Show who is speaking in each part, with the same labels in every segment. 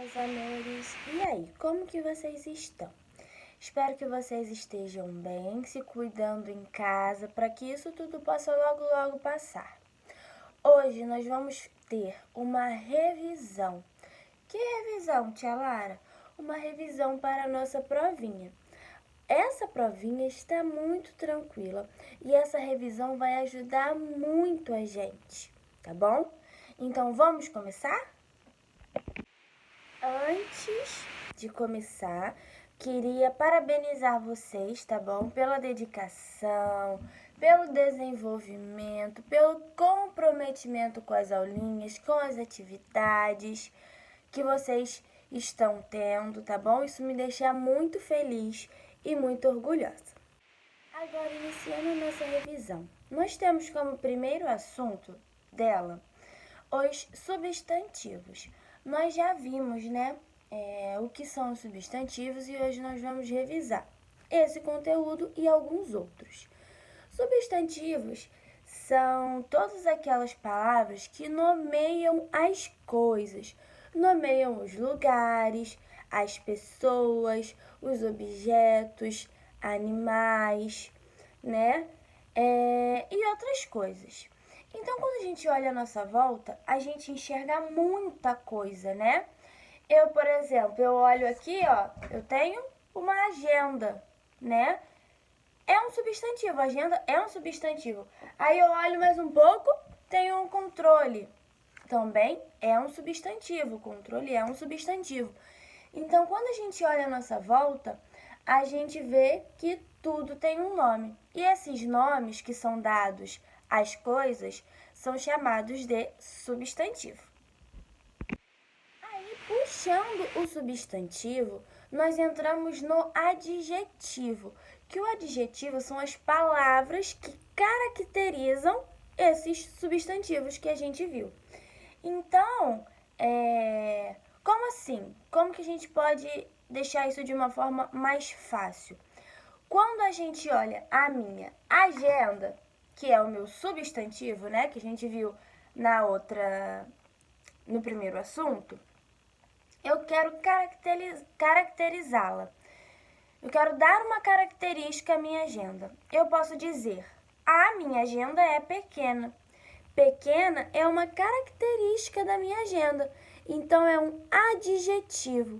Speaker 1: meus amores! E aí, como que vocês estão? Espero que vocês estejam bem, se cuidando em casa, para que isso tudo possa logo passar. Hoje nós vamos ter uma revisão. Que revisão, tia Lara? Uma revisão para a nossa provinha. Essa provinha está muito tranquila e essa revisão vai ajudar muito a gente, tá bom? Então vamos começar? Antes de começar, queria parabenizar vocês, tá bom? Pela dedicação, pelo desenvolvimento, pelo comprometimento com as aulinhas, com as atividades que vocês estão tendo, tá bom? Isso me deixa muito feliz e muito orgulhosa. Agora, iniciando nossa revisão, nós temos como primeiro assunto dela os substantivos. Nós já vimos, né, o que são os substantivos e hoje nós vamos revisar esse conteúdo e alguns outros. Substantivos são todas aquelas palavras que nomeiam as coisas, nomeiam os lugares, as pessoas, os objetos, animais, né? E outras coisas. Então, quando a gente olha a nossa volta, a gente enxerga muita coisa, né? Eu, por exemplo, eu olho aqui, ó, eu tenho uma agenda, né? É um substantivo, agenda é um substantivo. Aí eu olho mais um pouco, tenho um controle. Também é um substantivo, controle é um substantivo. Então, quando a gente olha a nossa volta, a gente vê que tudo tem um nome. E esses nomes que são dados às coisas são chamados de substantivo. Aí, puxando o substantivo, nós entramos no adjetivo, que o adjetivo são as palavras que caracterizam esses substantivos que a gente viu. Então, como assim? Como que a gente pode deixar isso de uma forma mais fácil? Quando a gente olha a minha agenda, que é o meu substantivo, né, que a gente viu no primeiro assunto, eu quero caracterizá-la. Eu quero dar uma característica à minha agenda. Eu posso dizer, a minha agenda é pequena. Pequena é uma característica da minha agenda, então é um adjetivo.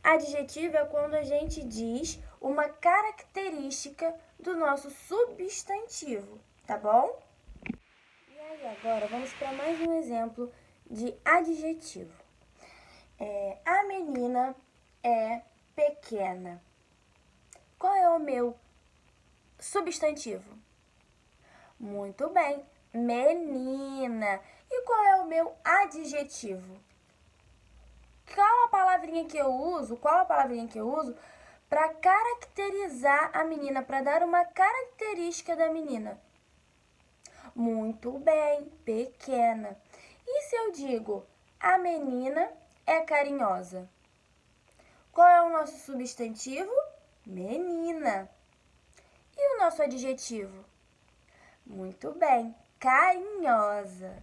Speaker 1: Adjetivo é quando a gente diz uma característica do nosso substantivo, tá bom? E aí agora vamos para mais um exemplo de adjetivo. A menina é pequena. Qual é o meu substantivo? Muito bem, menina. E qual é o meu adjetivo? Qual a palavrinha que eu uso para caracterizar a menina, para dar uma característica da menina? Muito bem, pequena. E se eu digo, a menina é carinhosa? Qual é o nosso substantivo? Menina. E o nosso adjetivo? Muito bem, carinhosa.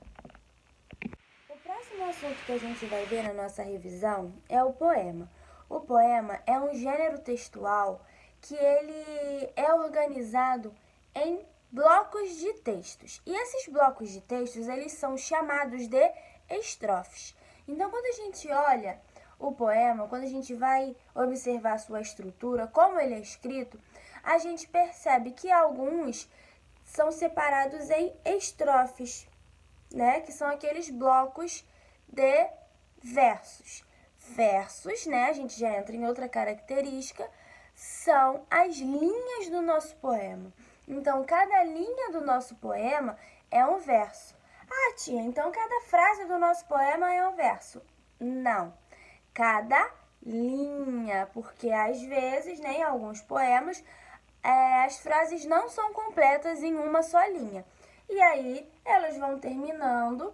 Speaker 1: O próximo assunto que a gente vai ver na nossa revisão é o poema. O poema é um gênero textual que ele é organizado em blocos de textos. E esses blocos de textos, eles são chamados de estrofes. Então, quando a gente olha o poema, quando a gente vai observar sua estrutura, como ele é escrito, a gente percebe que alguns são separados em estrofes, né? Que são aqueles blocos de versos. Versos, né? A gente já entra em outra característica, são as linhas do nosso poema. Então, cada linha do nosso poema é um verso. Ah, tia, então cada frase do nosso poema é um verso. Não. Cada linha, porque às vezes, né, em alguns poemas, as frases não são completas em uma só linha. E aí elas vão terminando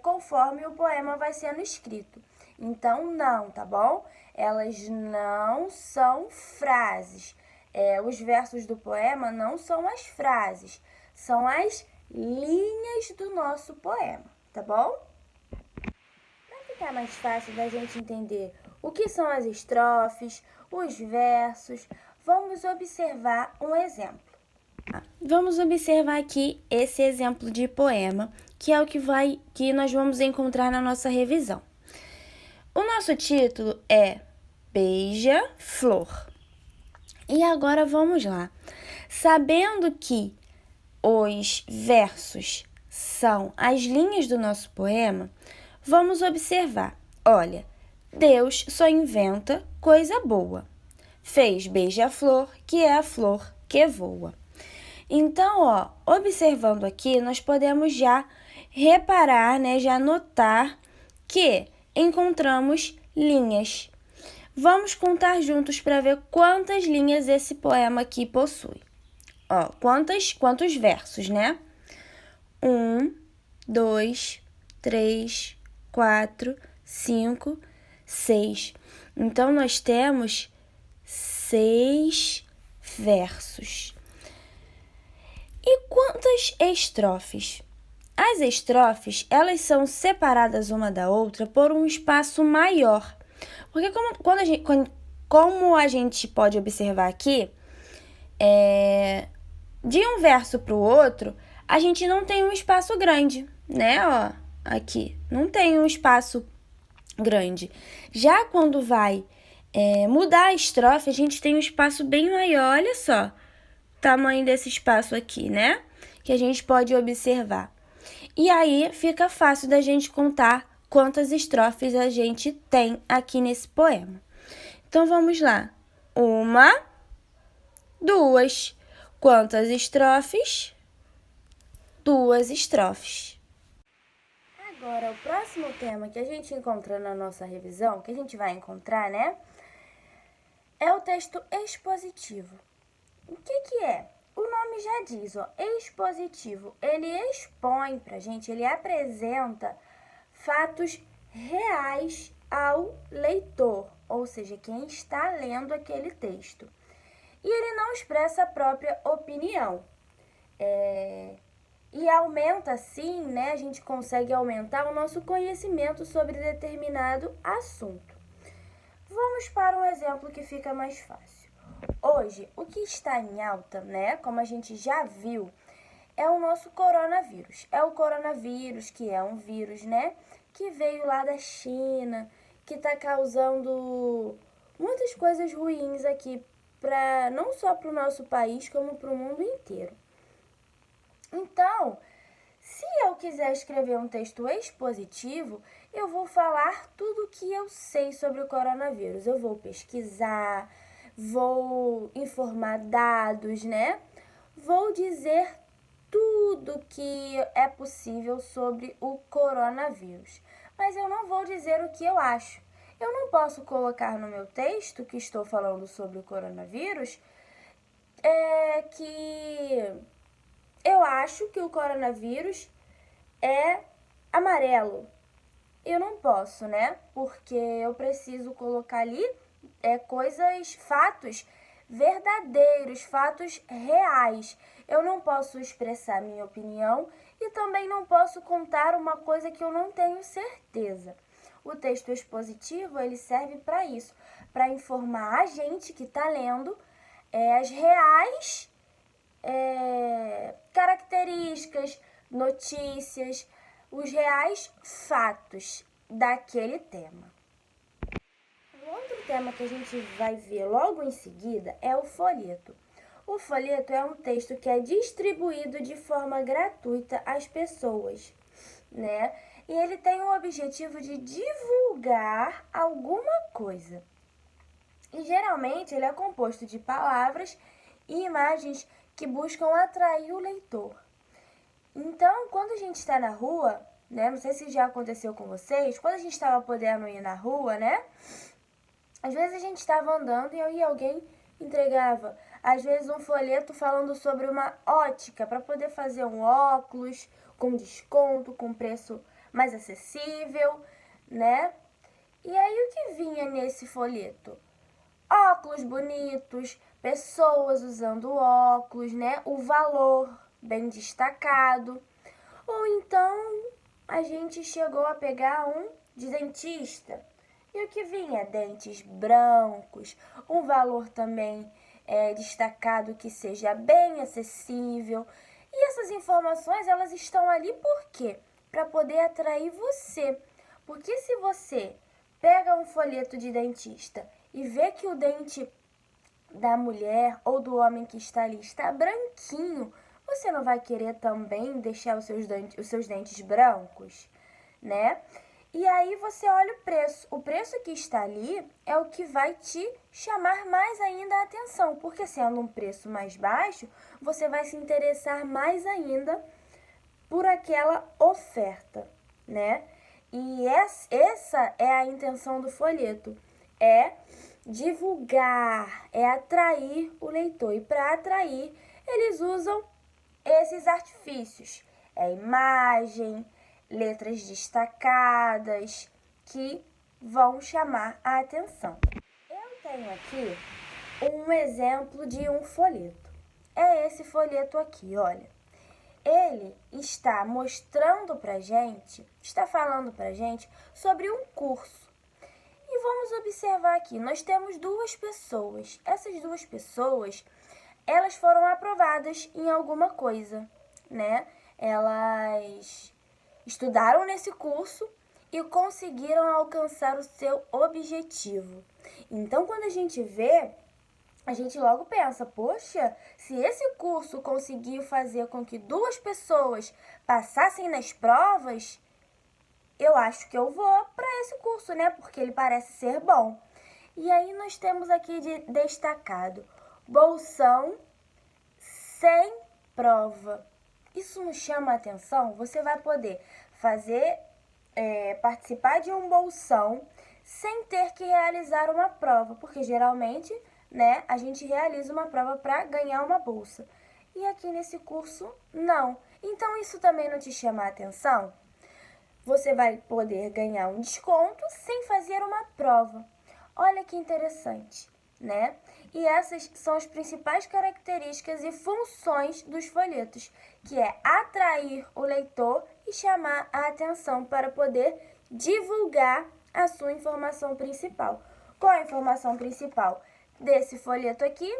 Speaker 1: conforme o poema vai sendo escrito. Então, não, tá bom? Elas não são frases. Os versos do poema não são as frases, são as linhas do nosso poema, tá bom? Para ficar mais fácil da gente entender o que são as estrofes, os versos, vamos observar um exemplo. Vamos observar aqui esse exemplo de poema, que é o que nós vamos encontrar na nossa revisão. O nosso título é Beija-Flor. E agora vamos lá. Sabendo que os versos são as linhas do nosso poema, vamos observar. Olha, Deus só inventa coisa boa. Fez beija-flor, que é a flor que voa. Então, observando aqui, nós podemos já reparar, já notar que encontramos linhas. Vamos contar juntos para ver quantas linhas esse poema aqui possui. Quantos versos, né? 1, 2, 3, 4, 5, 6. Então, nós temos 6 versos. E quantas estrofes? As estrofes, elas são separadas uma da outra por um espaço maior. Porque como a gente pode observar aqui, de um verso para o outro, a gente não tem um espaço grande, né? Aqui, não tem um espaço grande. Já quando vai mudar a estrofe, a gente tem um espaço bem maior, olha só o tamanho desse espaço aqui, né? Que a gente pode observar. E aí fica fácil da gente contar quantas estrofes a gente tem aqui nesse poema. Então vamos lá. 1, 2. Quantas estrofes? 2 estrofes. Agora, o próximo tema que a gente encontra na nossa revisão, que a gente vai encontrar, né? É o texto expositivo. O que é? O nome já diz, expositivo. Ele expõe pra gente, ele apresenta fatos reais ao leitor, ou seja, quem está lendo aquele texto. E ele não expressa a própria opinião. E aumenta assim, né? A gente consegue aumentar o nosso conhecimento sobre determinado assunto. Vamos para um exemplo que fica mais fácil. Hoje, o que está em alta, né? Como a gente já viu, é o nosso coronavírus. É o coronavírus, que é um vírus, né? Que veio lá da China, que está causando muitas coisas ruins aqui, não só para o nosso país, como para o mundo inteiro. Então, se eu quiser escrever um texto expositivo, eu vou falar tudo o que eu sei sobre o coronavírus. Eu vou pesquisar, vou informar dados, né? Vou dizer tudo que é possível sobre o coronavírus. Mas eu não vou dizer o que eu acho. Eu não posso colocar no meu texto que estou falando sobre o coronavírus que eu acho que o coronavírus é amarelo. Eu não posso, né? Porque eu preciso colocar ali fatos verdadeiros, fatos reais. Eu não posso expressar minha opinião e também não posso contar uma coisa que eu não tenho certeza. O texto expositivo, ele serve para isso, para informar a gente que está lendo as reais características, notícias, os reais fatos daquele tema. O outro tema que a gente vai ver logo em seguida é o folheto. O folheto é um texto que é distribuído de forma gratuita às pessoas, né? E ele tem o objetivo de divulgar alguma coisa. E geralmente ele é composto de palavras e imagens que buscam atrair o leitor. Então, quando a gente está na rua, né? Não sei se já aconteceu com vocês, quando a gente estava podendo ir na rua, né? Às vezes a gente estava andando e aí alguém entregava, às vezes, um folheto falando sobre uma ótica para poder fazer um óculos com desconto, com preço mais acessível, né? E aí o que vinha nesse folheto? Óculos bonitos, pessoas usando óculos, né? O valor bem destacado. Ou então a gente chegou a pegar um de dentista. E o que vinha? Dentes brancos, um valor também destacado que seja bem acessível. E essas informações, elas estão ali por quê? Para poder atrair você. Porque se você pega um folheto de dentista e vê que o dente da mulher ou do homem que está ali está branquinho, você não vai querer também deixar os seus dentes brancos, né? E aí você olha o preço. O preço que está ali é o que vai te chamar mais ainda a atenção, porque sendo um preço mais baixo, você vai se interessar mais ainda por aquela oferta, né? E essa é a intenção do folheto, é divulgar, é atrair o leitor. E para atrair, eles usam esses artifícios, imagem, letras destacadas que vão chamar a atenção. Eu tenho aqui um exemplo de um folheto. É esse folheto aqui, olha. Ele está mostrando pra gente, está falando pra gente sobre um curso. E vamos observar aqui, nós temos duas pessoas. Essas duas pessoas, elas foram aprovadas em alguma coisa, né? Elas estudaram nesse curso e conseguiram alcançar o seu objetivo. Então, quando a gente vê, a gente logo pensa, poxa, se esse curso conseguiu fazer com que duas pessoas passassem nas provas, eu acho que eu vou para esse curso, né? Porque ele parece ser bom. E aí nós temos aqui destacado, bolsão sem prova. Isso nos chama a atenção. Você vai poder participar de um bolsão sem ter que realizar uma prova, porque geralmente, né, a gente realiza uma prova para ganhar uma bolsa. E aqui nesse curso, não. Então, isso também não te chama a atenção? Você vai poder ganhar um desconto sem fazer uma prova. Olha que interessante, né? E essas são as principais características e funções dos folhetos, que é atrair o leitor e chamar a atenção para poder divulgar a sua informação principal. Qual a informação principal desse folheto aqui?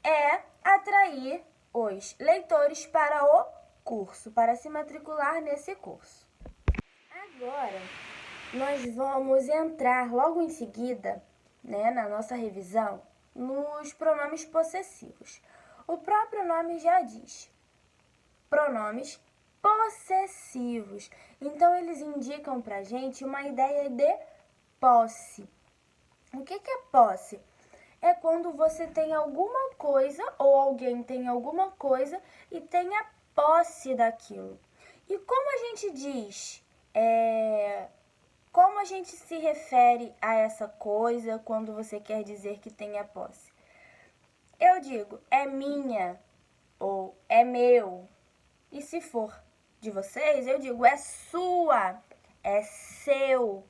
Speaker 1: É atrair os leitores para o curso, para se matricular nesse curso. Agora, nós vamos entrar logo em seguida, né, na nossa revisão, nos pronomes possessivos. O próprio nome já diz, pronomes possessivos. Então, eles indicam pra gente uma ideia de posse. O que é posse? É quando você tem alguma coisa ou alguém tem alguma coisa e tem a posse daquilo. E como a gente diz, como a gente se refere a essa coisa quando você quer dizer que tem a posse? Eu digo, é minha ou é meu. E se for de vocês, eu digo, é sua, é seu,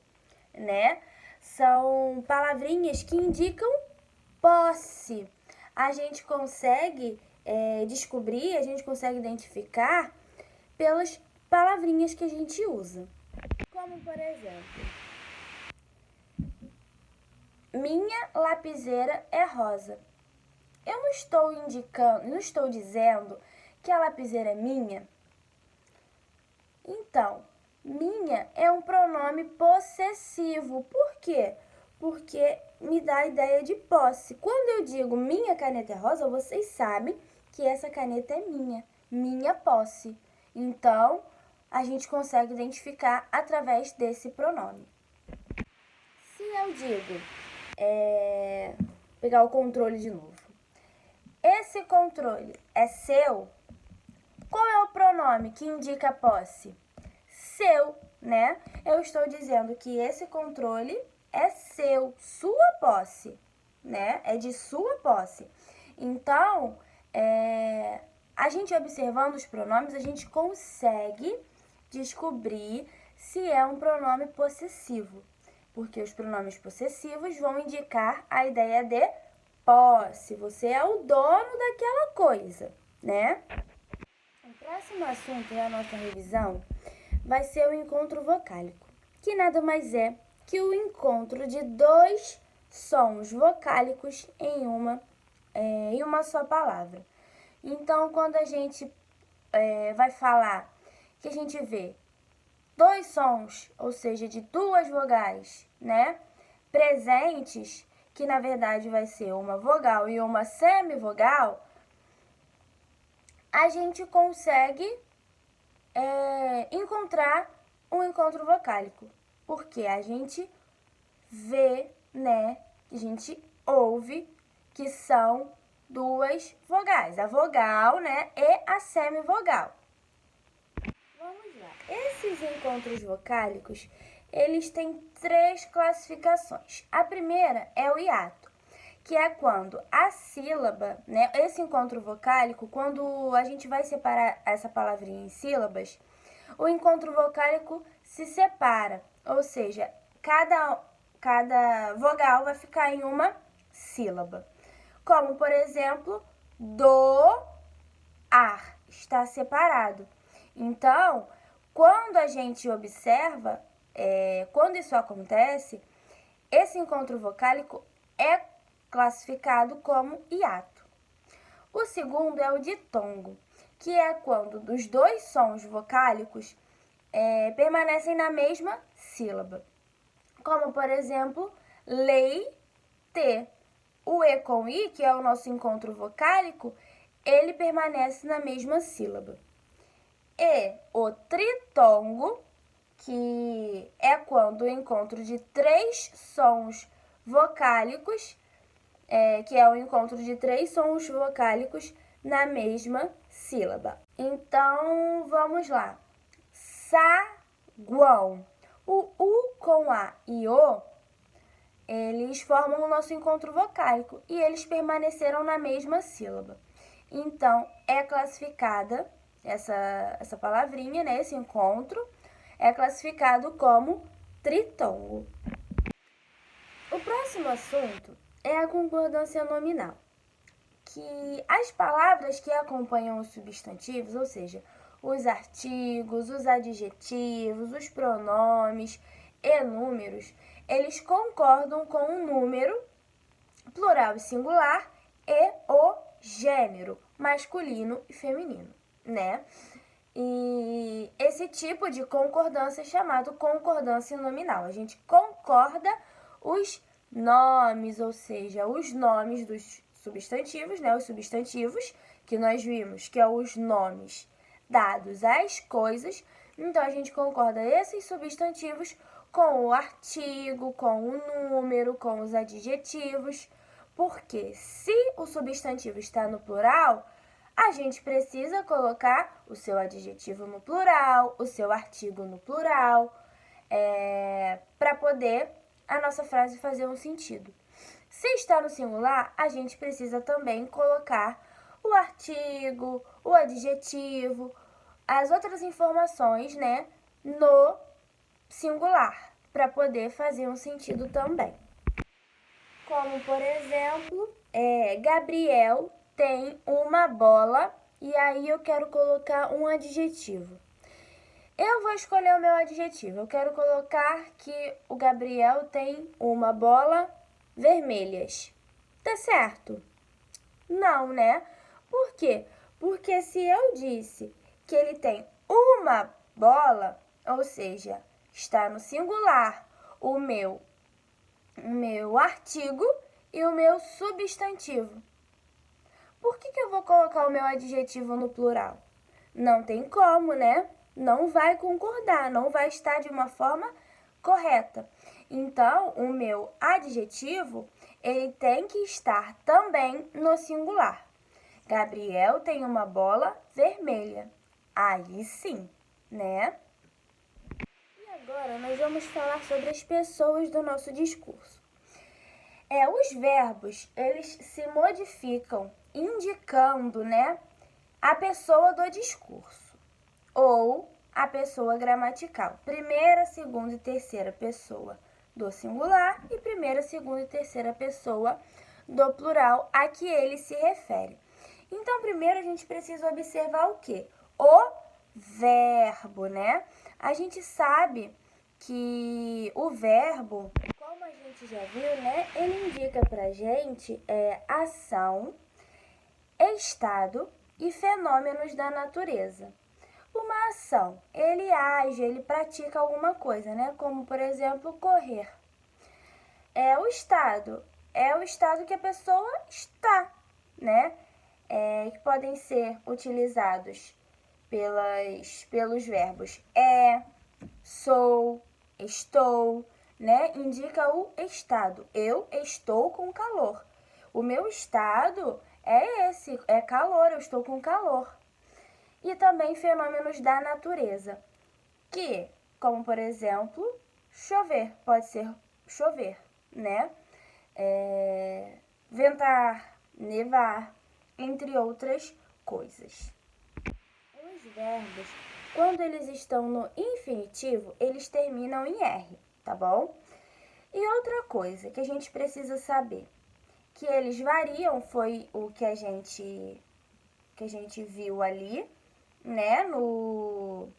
Speaker 1: né? São palavrinhas que indicam posse. A gente consegue descobrir, a gente consegue identificar pelas palavrinhas que a gente usa. Como, por exemplo, minha lapiseira é rosa. Eu não estou indicando, não estou dizendo que a lapiseira é minha. Então, minha é um pronome possessivo. Por quê? Porque me dá a ideia de posse. Quando eu digo minha caneta é rosa, vocês sabem que essa caneta é minha posse. Então, a gente consegue identificar através desse pronome. Se eu digo, pegar o controle de novo. Esse controle é seu? Qual é o pronome que indica a posse? Seu, né? Eu estou dizendo que esse controle é seu, sua posse, né? É de sua posse. Então, a gente observando os pronomes, a gente consegue descobrir se é um pronome possessivo, porque os pronomes possessivos vão indicar a ideia de posse. Você é o dono daquela coisa, né? O próximo assunto da nossa revisão vai ser o encontro vocálico, que nada mais é que o encontro de dois sons vocálicos em uma só palavra. Então, quando a gente vai falar que a gente vê dois sons, ou seja, de duas vogais, né, presentes, que na verdade vai ser uma vogal e uma semivogal, a gente consegue encontrar um encontro vocálico, porque a gente vê, né, a gente ouve que são duas vogais, a vogal, né, e a semivogal. Vamos lá. Esses encontros vocálicos, eles têm 3 classificações. A primeira é o hiato, que é quando a sílaba, né, esse encontro vocálico, quando a gente vai separar essa palavrinha em sílabas, o encontro vocálico se separa, ou seja, cada vogal vai ficar em uma sílaba. Como, por exemplo, do, ar, está separado. Então, quando a gente observa, quando isso acontece, esse encontro vocálico é classificado como hiato. O segundo é o ditongo, que é quando os dois sons vocálicos permanecem na mesma sílaba. Como, por exemplo, leite. O E com I, que é o nosso encontro vocálico, ele permanece na mesma sílaba. E o tritongo, que é quando o encontro de 3 sons vocálicos, que é o encontro de 3 sons vocálicos na mesma sílaba. Então, vamos lá. Saguão. O U com A e O, eles formam o nosso encontro vocálico e eles permaneceram na mesma sílaba. Então, é classificada essa palavrinha, né, esse encontro, é classificado como tritongo. O próximo assunto é a concordância nominal, que as palavras que acompanham os substantivos, ou seja, os artigos, os adjetivos, os pronomes e números, eles concordam com o número, plural e singular, e o gênero, masculino e feminino, né? E esse tipo de concordância é chamado concordância nominal. A gente concorda os nomes, ou seja, os nomes dos substantivos, né? Os substantivos que nós vimos, que é os nomes dados às coisas. Então, a gente concorda esses substantivos com o artigo, com o número, com os adjetivos, porque se o substantivo está no plural, a gente precisa colocar o seu adjetivo no plural, o seu artigo no plural, para poder a nossa frase fazer um sentido. Se está no singular, a gente precisa também colocar o artigo, o adjetivo, as outras informações, né, no singular, para poder fazer um sentido também. Como, por exemplo, Gabriel tem uma bola e aí eu quero colocar um adjetivo. Eu vou escolher o meu adjetivo. Eu quero colocar que o Gabriel tem uma bola vermelhas. Tá certo? Não, né? Por quê? Porque se eu disse que ele tem uma bola, ou seja, está no singular o meu artigo e o meu substantivo. Por que eu vou colocar o meu adjetivo no plural? Não tem como, né? Não vai concordar, não vai estar de uma forma correta. Então, o meu adjetivo, ele tem que estar também no singular. Gabriel tem uma bola vermelha. Aí sim, né? E agora nós vamos falar sobre as pessoas do nosso discurso. Os verbos, eles se modificam indicando, né, a pessoa do discurso ou a pessoa gramatical. Primeira, segunda e terceira pessoa do singular e primeira, segunda e terceira pessoa do plural a que ele se refere. Então, primeiro a gente precisa observar o quê? O verbo, né? A gente sabe que o verbo, como a gente já viu, né, ele indica pra gente ação, estado e fenômenos da natureza. Uma ação, ele age, ele pratica alguma coisa, né, como por exemplo correr. É o estado que a pessoa está, né, que podem ser utilizados pelos verbos sou, estou, né? Indica o estado. Eu estou com calor. O meu estado é esse, é calor, eu estou com calor. E também fenômenos da natureza, que, como por exemplo, chover, pode ser chover, né? Ventar, nevar, entre outras coisas. Os verbos, quando eles estão no infinitivo, eles terminam em R, tá bom? E outra coisa que a gente precisa saber, que eles variam, foi o que a gente viu ali, né, no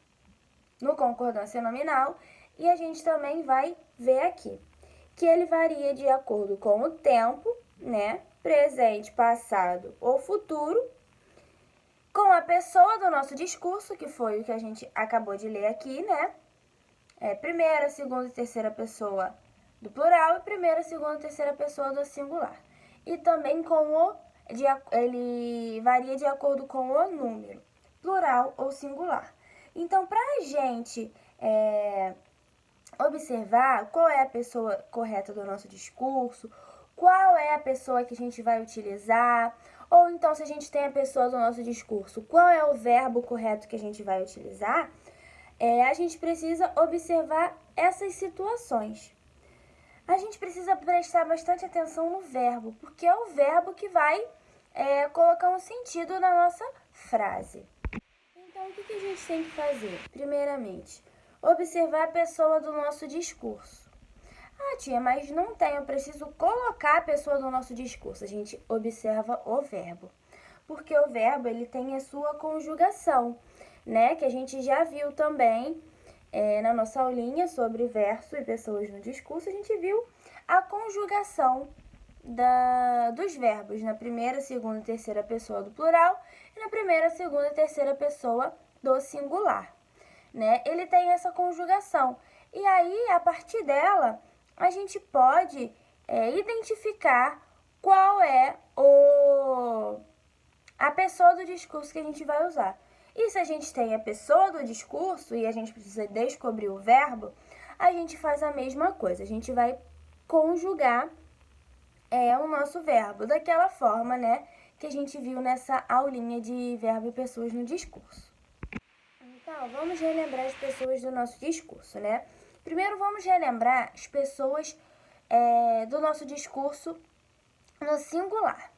Speaker 1: concordância nominal, e a gente também vai ver aqui, que ele varia de acordo com o tempo, né, presente, passado ou futuro, com a pessoa do nosso discurso, que foi o que a gente acabou de ler aqui, né? Primeira, segunda e terceira pessoa do plural e primeira, segunda e terceira pessoa do singular. E também ele varia de acordo com o número, plural ou singular. Então, para a gente observar qual é a pessoa correta do nosso discurso, qual é a pessoa que a gente vai utilizar, ou então se a gente tem a pessoa do nosso discurso, qual é o verbo correto que a gente vai utilizar, a gente precisa observar essas situações. A gente precisa prestar bastante atenção no verbo, porque é o verbo que vai colocar um sentido na nossa frase. Então, o que a gente tem que fazer? Primeiramente, observar a pessoa do nosso discurso. Ah, tia, mas não tem, eu preciso colocar a pessoa do nosso discurso. A gente observa o verbo, porque o verbo ele tem a sua conjugação, né? Que a gente já viu também na nossa aulinha sobre verso e pessoas no discurso, a gente viu a conjugação dos verbos na primeira, segunda e terceira pessoa do plural e na primeira, segunda e terceira pessoa do singular, né? Ele tem essa conjugação. E aí, a partir dela, a gente pode identificar qual é a pessoa do discurso que a gente vai usar. E se a gente tem a pessoa do discurso e a gente precisa descobrir o verbo, a gente faz a mesma coisa. A gente vai conjugar o nosso verbo daquela forma, né, que a gente viu nessa aulinha de verbo e pessoas no discurso. Então, vamos relembrar as pessoas do nosso discurso, né? Primeiro, vamos relembrar as pessoas do nosso discurso no singular.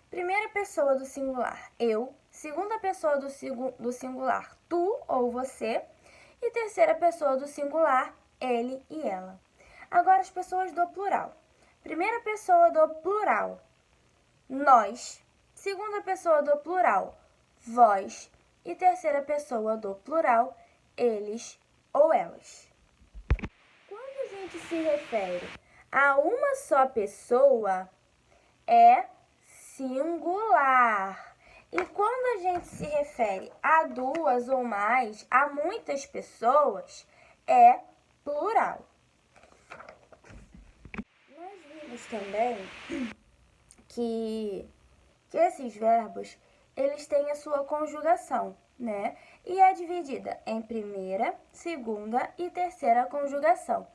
Speaker 1: Primeira pessoa do singular, eu. Segunda pessoa do singular, tu ou você. E terceira pessoa do singular, ele e ela. Agora, as pessoas do plural. Primeira pessoa do plural, nós. Segunda pessoa do plural, vós. E terceira pessoa do plural, eles ou elas. Quando a gente se refere a uma só pessoa, é singular. E quando a gente se refere a duas ou mais, a muitas pessoas, é plural. Nós vimos também que esses verbos, eles têm a sua conjugação, né? E é dividida em primeira, segunda e terceira conjugação.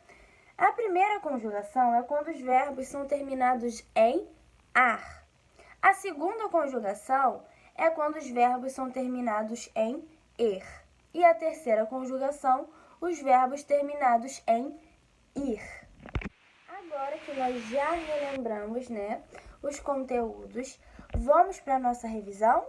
Speaker 1: A primeira conjugação é quando os verbos são terminados em ar. A segunda conjugação é quando os verbos são terminados em er. E a terceira conjugação, os verbos terminados em ir. Agora que nós já relembramos, né, os conteúdos, vamos para a nossa revisão?